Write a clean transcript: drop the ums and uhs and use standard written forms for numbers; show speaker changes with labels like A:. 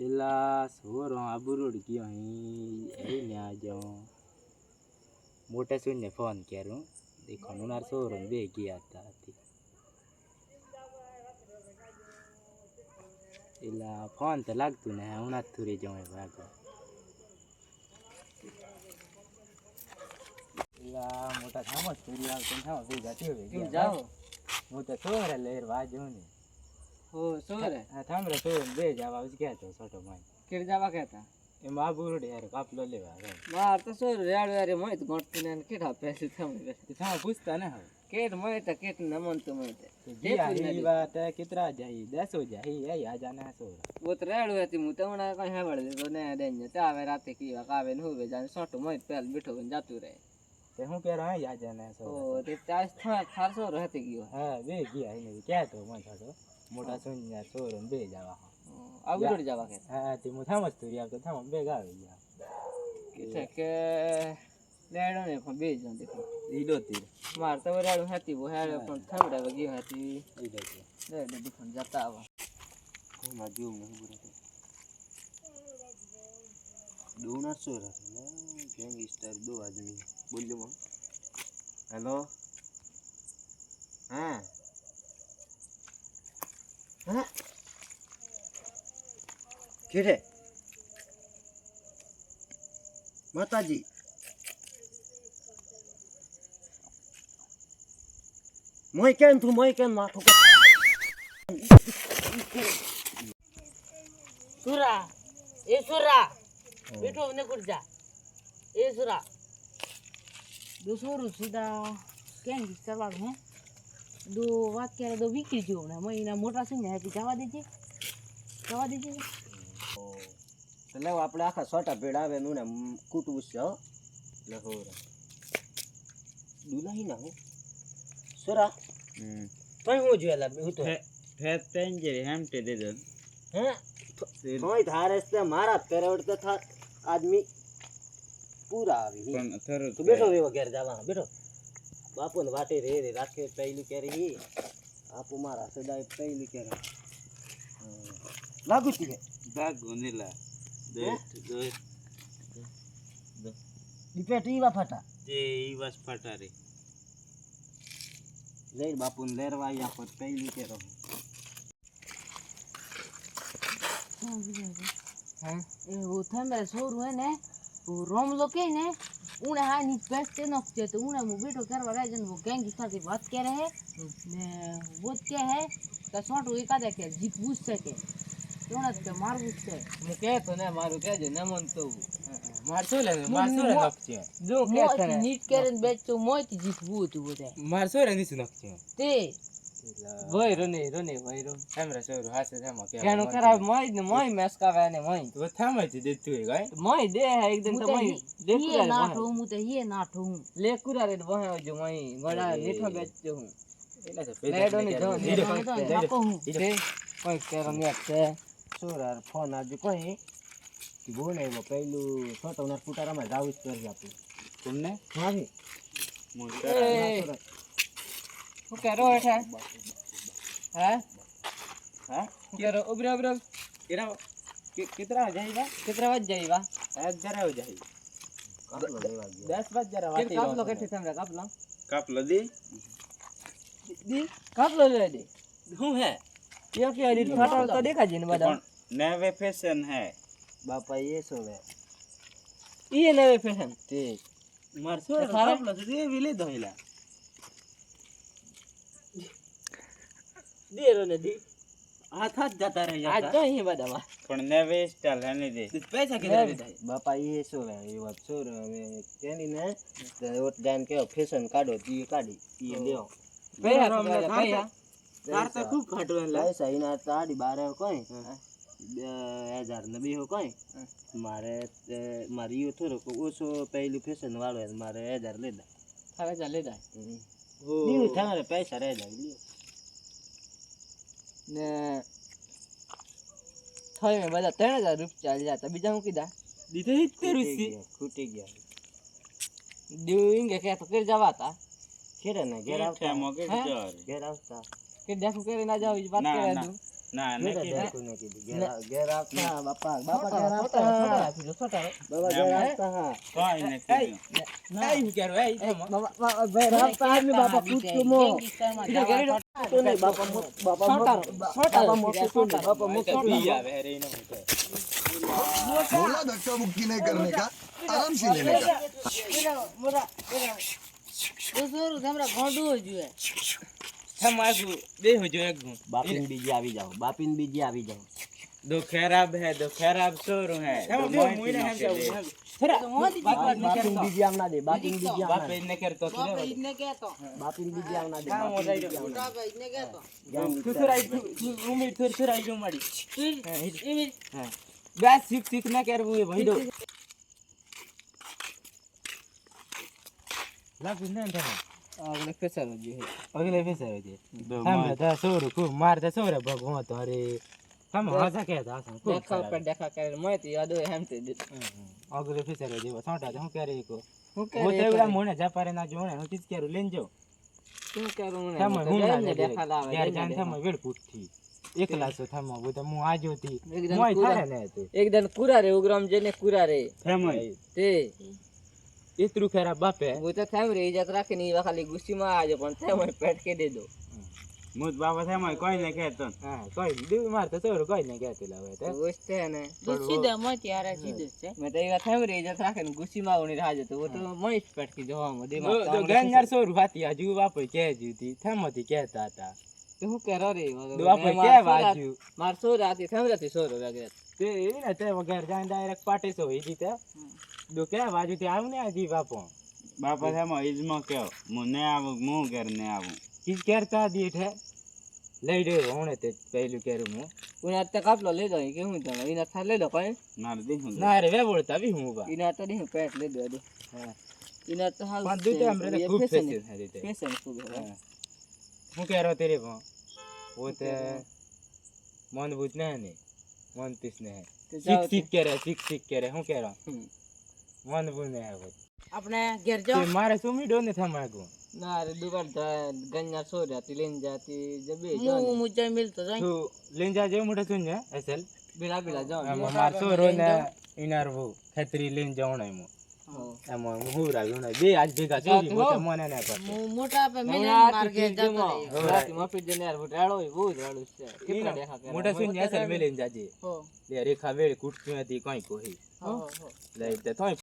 A: એલા સોર આબુરોડ ગયો અહીં એને આ જાઉં મોટા સુનને ફોન કર્યો દેખો નુનાર સોર બે ગયા હતા એલા ફોન તો લાગતું ને હમણાં જ થોડી જાઉં ભાગો એલા મોટા થામો થોડી આવતો થામો બે જતી હોય કેમ જાઓ હું તો સોર લેર વાજો ને हो सोर है थामरे सोर बे जावा उस क्या तो छोटो माई केर जावा कहता ए मा बुरड यार कापलो लेवा मार तो सोर रेड यार मोय तो गटती ने केठा पैसे थामरे था पूछता ने हो केट मोय तो केट न मन तो मोय जे पूरी बात है कितना जाई 10 हो जाई ए आ जाना सोर वो तो रेड होती मु तो ना कहीं हेवड़ दे तो ने देन ते आवे राते की कावे न होवे जाने छोटो मोय पेल बैठो बन जातू रहे ते हूं कह रहा है आ जाना सोर ओ ते 400 रहते गयो हां वे गया है नहीं क्या तो मोय छोटो मोटा सोनिया सोरन बे जावा आबुरोड जावा के हां ते मु थामस तुरी आवतो थाम बे गावे गया के लेडो ने पण बे जन देखो ईडो ती मार तो रेडो हती वो हेड पण थामडा वगी हती ईडो के लेडो देखो जाता आवा को ना जो नहीं बुरे दोना सोर ना गैंगस्टर दो आदमी बोलियो मां हेलो हां हाँ किरे माताजी मोय केन माथो
B: सुरा ए सुरा बेटो ने कुछ जा ए सुरा दूसरो सीधा केन करवा है दो बात करे दो विक्री जो ना महीना मोटा से ने हैप्पी जवा दीजिए
A: तो ले આપણે આખા છોટા ભેડ આવે નું ને કૂટવું છે હો લહોર દુલાહી ના હો સોરા તોય હું જોયેલા હું તો ફેત પેંજરે હેમટે દે દે हैं तोय धारे से मारा पेरोड तो था आदमी पूरा आवी तो बैठो वे वगैरह जावा बैठो बापू ने वाटे रे रे राखे पहली कह रही आपू मारा सदाई पहली कह रहा लागू थी लागू नीला दे डिपेट ईवा फटा ते ईवास फटा रे लेर बापू ने लेरवा या पर पहली कह रहा
B: हां ए वो थंबे सोर है ने वो रोम लोके ने उने हाय नी बेस्ट नो छे तो उने मु बेटो करवा रे जन वो गैंग साथी बात कर रहे है ने वो क्या है का छोटो एका देखे जीत बुझ सके तोना के मार बुझ से मु के तो ने मारू के जे न मन तो मारसो ले नखचे जो के करे नीट करन बेचो मोय की जीत बुझ तो बोले
A: मारसो रे नीस नखचे
B: ते
A: वही रोने वही हमरा सोरो हासे थामा के
B: केनो करा मोय मेसकावे ने मोय
A: तो थामा जी देतु है गाय
B: मोय दे है एकदम तो मोय देखुरा ना ठो मु ते ये ना ठो ले कुरा रे बहे जो मोय गड़ा मीठा बेचो हूं एला तो लेडो ने जो देखो हूं दे कोई केरो ने छे सोरा फोन आज कोई कि बोले वो पहलू छोटो ना फुटारा में जाऊ कर जापू
A: तुमने
B: हां भी
A: मोटा
B: वो करो है हैं हां करो उबरा केरा कितना जाईबा कितना बज जाईबा 11 हो जाई 10 बज जरा वाटी काप लो कठे हमरा काप लो दी काप लो ले दे हूं है ये क्या रीड फाटा तो देखा जी ने बड़ा
A: नवे फैशन है
B: बापा ये सो है ये नवे फैशन
A: ते मारसो काप लो दे विले दोइला
B: देरो ने दी
A: हाथ जाता रह जाता
B: आज तो ही बदावा
A: पण नवे स्टाइल है दे पैसा किधर दे
B: बापा ये सो है ये बात सो रे तेनी ने ओट जान के फैशन काढो ती काढी ये लियो पैसा
A: कार तो खूब खाटो ला
B: पैसा इना ताडी 12 कोई 1000 ने हो कोई मारे यो थोरो ओसो पहली फैशन वालो है मारे 1000 ले दा थारे जा ले दा हो नी थारे पैसा रह जा लियो ने थाई में बजा 3000 रुपया चल जाता बीजा हूं कीदा
A: दीते 70 रुपया
B: खूटी गया देंगे क्या तो फिर जावाता खेरे ना घेर आवता
A: मगे
B: घेर आवता के देखो करे ना जाओ इस बात करे तू
A: ના ને કીધું ને કીધું ઘેર આપતા બાપા
B: છોટા આપી દો છોટા
A: બાબા ઘેર આપતા હા કોઈ ને કીધું નહીં હું કેરો એ બાબા ઘેર આપતા આદમી બાપા પૂછતો મો તો નહીં બાપા છોટા બાપા મુખ પી આવે રે નો
C: बोला धक्का मुक्की नहीं करने का आराम से लेने का
B: સોરું તમારા ગોંડું જોઈએ
A: તમારું બેહો જો એક ગુણ
D: बापिन बीजी આવી જાઓ बापिन बीजी આવી જાઓ
A: दो खराब है दो खराब सोर है हम दो मुइने हम जाऊ
D: बापिन बीजी आम ना दे बापिन बीजी आम
A: बाप ने करतो तो
B: ઇને કેતો
D: बापिन बीजी आम ना दे
B: મોટા ભાઈ ઇને કેતો
A: तू थोड़ा उम्मीद थोड़ा जो मारी
B: ઈમી
A: हां बस सीख ना करबू ए भाई दो लाग न था
D: अगले फेसर जी
A: अगले फेसर जी हम दा सोर को मार दा सोर भगवान तो अरे हम हसा के था
D: देखा कर मोती यादो हमते
A: अगले फेसर जी छोटा हूं करे को वो तो एवढा मोने जा पारे ना जोने હું તીજ કરું લઈને જો
D: શું કરું
A: થમ હું ના
D: देखा लावे
A: यार जान थम वेड़ पूछती એકલા છો થમ वो तो હું આજો થી મોય થારે ને તું
D: एक दिन कुरा रे उग्रम जेने कुरा रे
A: થમ
D: ते
A: इतरू खराब बापे
D: वो तो थाम रे इज्जत राखे ની ખાલી ગુસ્સીમાં આજો પણ થામ પેટ કે દે દો
A: મુત બાબા થમ કોઈ ને કહેતો હા કોઈ દીવ માર તો ચોર કોઈ ને કહેતો લાવે તો
D: ગુસ્સે ને
B: સીધા મોતી આરે સીધું છે
D: मैं तो ये थाम रे इज्जत राखे ने गुस्सीમાં ઉની રાજો તો वो तो મણીશ પેટ की જોવામાં દિમાગ
A: જો ગંજાર ચોર વાતી આજુ બાપો કે જીતી થમતી કહેતા હતા
D: તો હું કરો રે
A: બાપો કે વાજુ
D: માર સો રાતી થામ રાતી સો વગેરે
A: તે એને તે વગર જાન ડાયરેક્ટ પાટે સો ઈ દીતે દો કે વાજુ તે આવ ને આજી બાપો
E: બાપા થા માં ઈજમાં કેવો હું ને આવું હું ઘર ને આવું
A: किस करता દીઠે લઈ દે હોણે તે પહેલું કેરું હું
D: ઉના તે કાપલો લઈ દો કે હું તમે ઇના થા લઈ દો કોઈ
E: મારે દેખું
A: ના રે વે બોલતા બી હું બા
D: ઇના તો નહીં પેટ લઈ દો દે
A: હા
D: ઇના તો હાલ
A: પણ દૂતે हमरे तो खूब फेसिल है देते
D: ફેશન ખૂબ હે
A: હું कह रहा तेरे वो ते मन बुझने है नहीं मन पिसने है सीख के रहे હું कह रहा मन बुझने है वो
B: આપણે ઘેર જાઓ
A: તે મારે સુમીડો ને થમાગો
D: ના રે દુકાન ગન્યા સો રાતી લઈને જાતી જબે
B: હું મુજે મિલતો જાય
A: તું લઈને જા જે મોટા સુન ને એસલ
D: બિલા બિલા જાઓ
A: માર સો રો ને ઇનાર वो खतरी લઈને જાવણ એમ એમ હું રાવ્યો ને બે આજ ભેગા જોઈ હું તો મને ના પર
B: મોટા આપે મેને માર ઘેર જતો રહી
D: રાતી મફી જને યાર રાડો બહુ રાડો છે કેટલા દેખા કરે
A: મોટા સુન એસલ મેલે જાજે
B: હો
A: લે રેખા વેળ કુટતી હતી કઈ કોઈ
B: હો
A: લે તે તોય